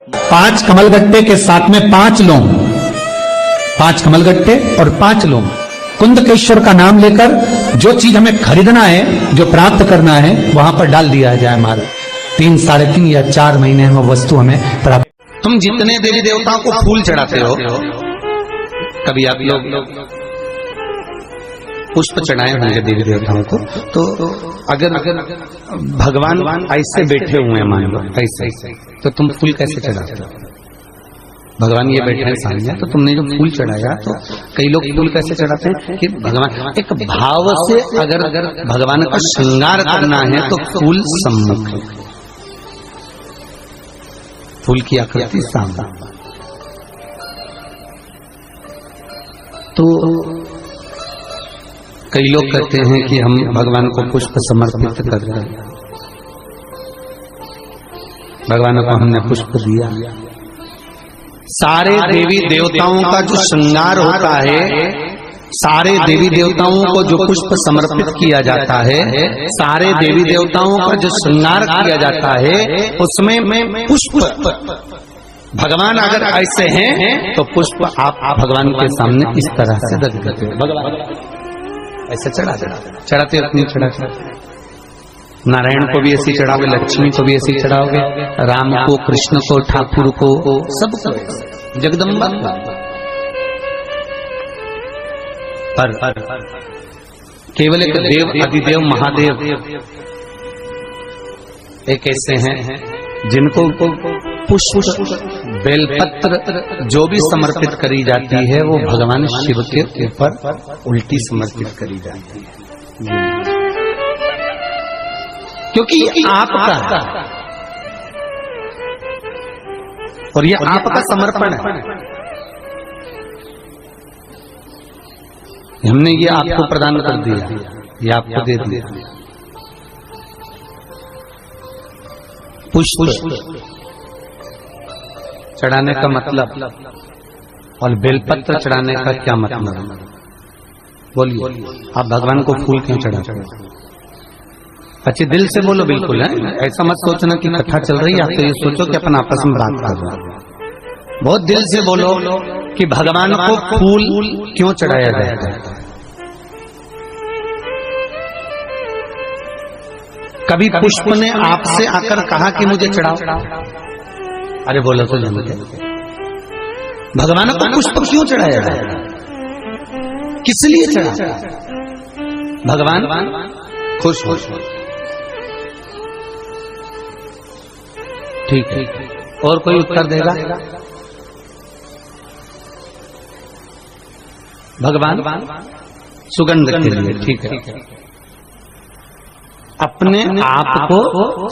5 कमलगट्टे के साथ में 5 लौंग, 5 कमलगट्टे और 5 लौंग, कुंदकेश्वर का नाम लेकर जो चीज हमें खरीदना है, जो प्राप्त करना है, वहां पर डाल दिया जाए। हमारे 3, 3.5 या 4 महीने में वस्तु हमें प्राप्त। तुम जितने देवी देवताओं को फूल चढ़ाते हो, कभी आप लोग पुष्प चढ़ाए होंगे देवी देवताओं को, तो अगर भगवान ऐसे बैठे हुए हैं, मान लो ऐसे, तो तुम फूल कैसे चढ़ाते हो? भगवान ये बैठे हैं सामने, तो तुमने जो फूल चढ़ाया, तो कई लोग फूल कैसे चढ़ाते हैं कि भगवान एक भाव से, अगर भगवान का श्रृंगार करना है तो फूल सम्मुख है, फूल की आकृति सामने। तो कई लोग कहते हैं कि हम भगवान को पुष्प समर्पित कर रहे हैं, भगवान को हमने पुष्प दिया। सारे देवी देवताओं का जो श्रृंगार होता है, सारे देवी देवताओं को जो पुष्प समर्पित किया जाता है, सारे देवी देवताओं का जो श्रृंगार किया जाता है, उसमें पुष्प, भगवान अगर ऐसे हैं तो पुष्प आप भगवान के सामने इस तरह से रख देते हो। भगवान ऐसे चढ़ाते नहीं चढ़ाते। नारायण को भी ऐसी चढ़ाओगे, लक्ष्मी को भी ऐसी चढ़ाओगे, राम को, कृष्ण को, ठाकुर को, सबको, जगदम्बा। पर केवल एक देव, अधिदेव, महादेव एक ऐसे हैं जिनको पुष्प, बेलपत्र जो भी समर्पित करी जाती है, वो भगवान शिव के ऊपर उल्टी समर्पित करी जाती है, क्योंकि ये आपका और ये आपका समर्पण है। हमने ये आपको प्रदान कर दिया, ये आपको दे दिया। पुष्प चढ़ाने का मतलब और बेलपत्र चढ़ाने का क्या मतलब है? बोलिए, आप भगवान को फूल क्यों चढ़ाते हो? अच्छे दिल से बोलो, बिल्कुल है। ऐसा मत सोचना कि कथा चल रही है, आप तो ये सोचो कि अपन आपस में बात कर रहे हैं। बहुत दिल से बोलो कि भगवान को फूल क्यों चढ़ाया जाता है। कभी पुष्प ने आपसे आकर कहा कि मुझे चढ़ाओ? अरे बोलो तो जानते, भगवान को पुष्प क्यों चढ़ाया जाता है? किस लिए चढ़ा? भगवान खुश हो। ठीक है, और कोई उत्तर देगा? भगवान सुगंध के लिए, ठीक है। अपने आप को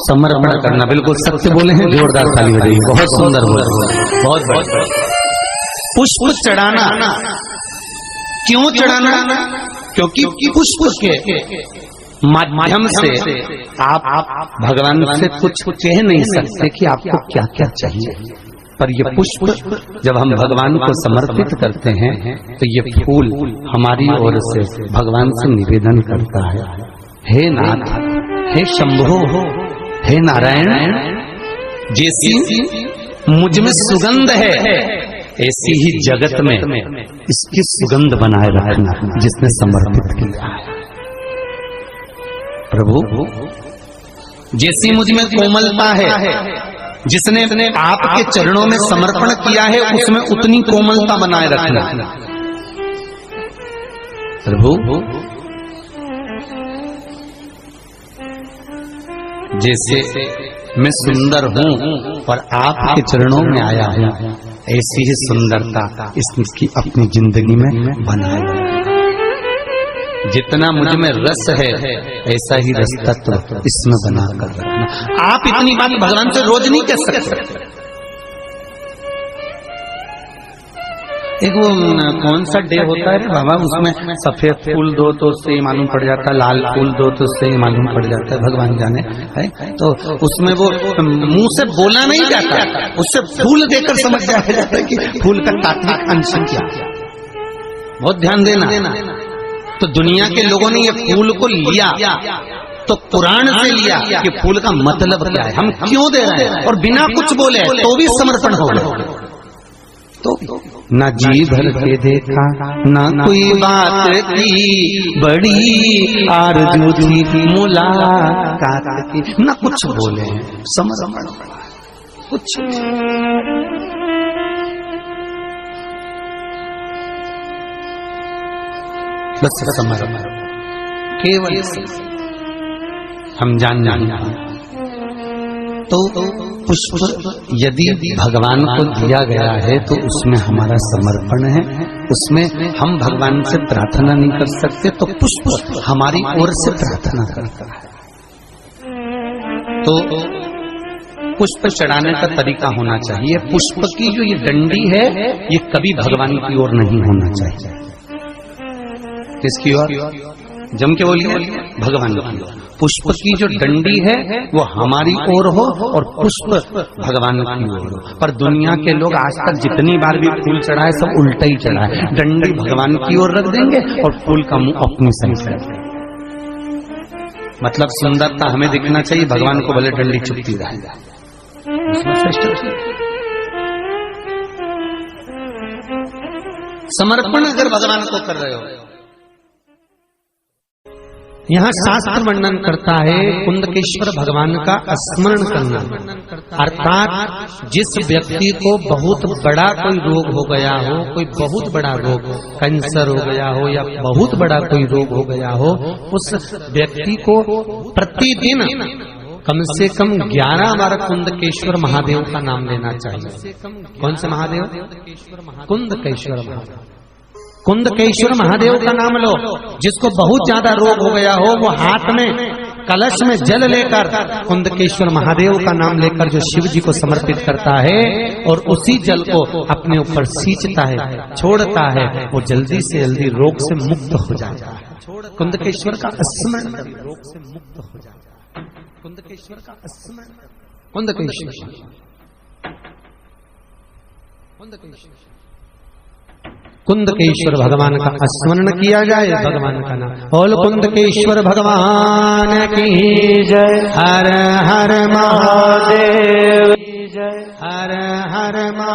समर्पण करना, बिल्कुल सत्य बोले हैं, जोरदार ताली बजाइए, बहुत सुंदर बोले, बहुत बहुत। पुष्प चढ़ाना क्यों चढ़ाना? क्योंकि पुष्प के माध्यम से आप भगवान से कुछ कह नहीं सकते कि आपको क्या क्या चाहिए, पर ये पुष्प जब हम भगवान को समर्पित करते हैं, तो ये फूल हमारी ओर से भगवान से निवेदन करता है, हे नाथ, हे शंभो, हे नारायण, जैसी मुझ में सुगंध है, ऐसी ही जगत में इसकी सुगंध बनाए रखना, जिसने समर्पित किया है। प्रभु, जैसी मुझ में कोमलता है, जिसने आपके चरणों में समर्पण किया है, उसमें उतनी कोमलता बनाए रखना। प्रभु, जैसे मैं सुंदर हूँ और आपके चरणों में आया हूँ, ऐसी ही सुंदरता इसकी अपनी जिंदगी में बनाए। जितना मुझ में रस है, ऐसा ही रस तत्व इसमें बनाकर रखना। आप इतनी बात भगवान से रोज नहीं कह सकते। एक वो कौन सा डे होता है बाबा, उसमें सफेद फूल दो तो उससे ही मालूम पड़ जाता है, लाल फूल दो तो उससे ही मालूम पड़ जाता है, भगवान जाने है। तो उसमें वो मुंह से बोला नहीं जाता, उससे फूल देकर समझ जाया जाता है कि फूल का तात्विक अंश क्या। बहुत ध्यान देना। तो दुनिया के लोगों ने ये फूल को लिया तो कुरान से लिया कि फूल का मतलब क्या है, हम क्यों दे रहे हैं, और बिना कुछ बोले तो भी समर्पण हो गया। तो ना जी भर के देखा, ना कोई बात की, बड़ी आरज़ू थी मुलाकात की, ना कुछ बोले, समर्पण कुछ। बस समर्पण, केवल हम जान तो पुष्प यदि भगवान को दिया गया है तो उसमें हमारा समर्पण है, उसमें हम भगवान से प्रार्थना नहीं कर सकते, तो पुष्प हमारी ओर से प्रार्थना करता है। तो पुष्प चढ़ाने का तरीका होना चाहिए। पुष्प की जो ये डंडी है ये कभी भगवान की ओर नहीं होना चाहिए। किसकी ओर? जम के बोलिए, भगवान की ओर। पुष्प की जो डंडी है वो हमारी ओर हो और पुष्प भगवान की ओर हो। पर दुनिया के लोग आज तक जितनी बार भी फूल चढ़ाए सब उल्टा ही चढ़ाए, डंडी भगवान की ओर रख देंगे और फूल का मुंह अपनी साइड रख देंगे। मतलब सुंदरता हमें दिखना चाहिए, भगवान को भले डंडी चुपती रहे। समर्पण अगर भगवान को कर रहे हो, यहाँ शास्त्र वर्णन करता है कुंदकेश्वर भगवान का स्मरण करना, अर्थात जिस व्यक्ति को बहुत बड़ा कोई रोग हो गया हो, कोई बहुत बड़ा रोग, कैंसर हो गया हो या बहुत बड़ा कोई रोग हो गया हो, उस व्यक्ति को प्रतिदिन कम से कम 11 बार कुंदकेश्वर महादेव का नाम लेना चाहिए। कौन से महादेव? कुंदकेश्वर महादेव। कुंदकेश्वर महादेव का नाम लो। जिसको बहुत ज्यादा रोग हो गया हो वो हाथ में कलश में जल लेकर कुंदकेश्वर महादेव का नाम लेकर जो शिव जी को समर्पित करता है और उसी जल को अपने ऊपर सींचता है, छोड़ता है, वो जल्दी से जल्दी रोग से मुक्त हो जाता है। कुंदकेश्वर का स्मरण रोग से मुक्त हो जाता है। कुंदकेश्वर का स्मरण, कुंदकेश्वर, कुंदकेश्वर भगवान का स्मरण किया जाए, भगवान का नाम। बोल कुंदकेश्वर भगवान की जय। हर हर महादेव, हर हर महादेव।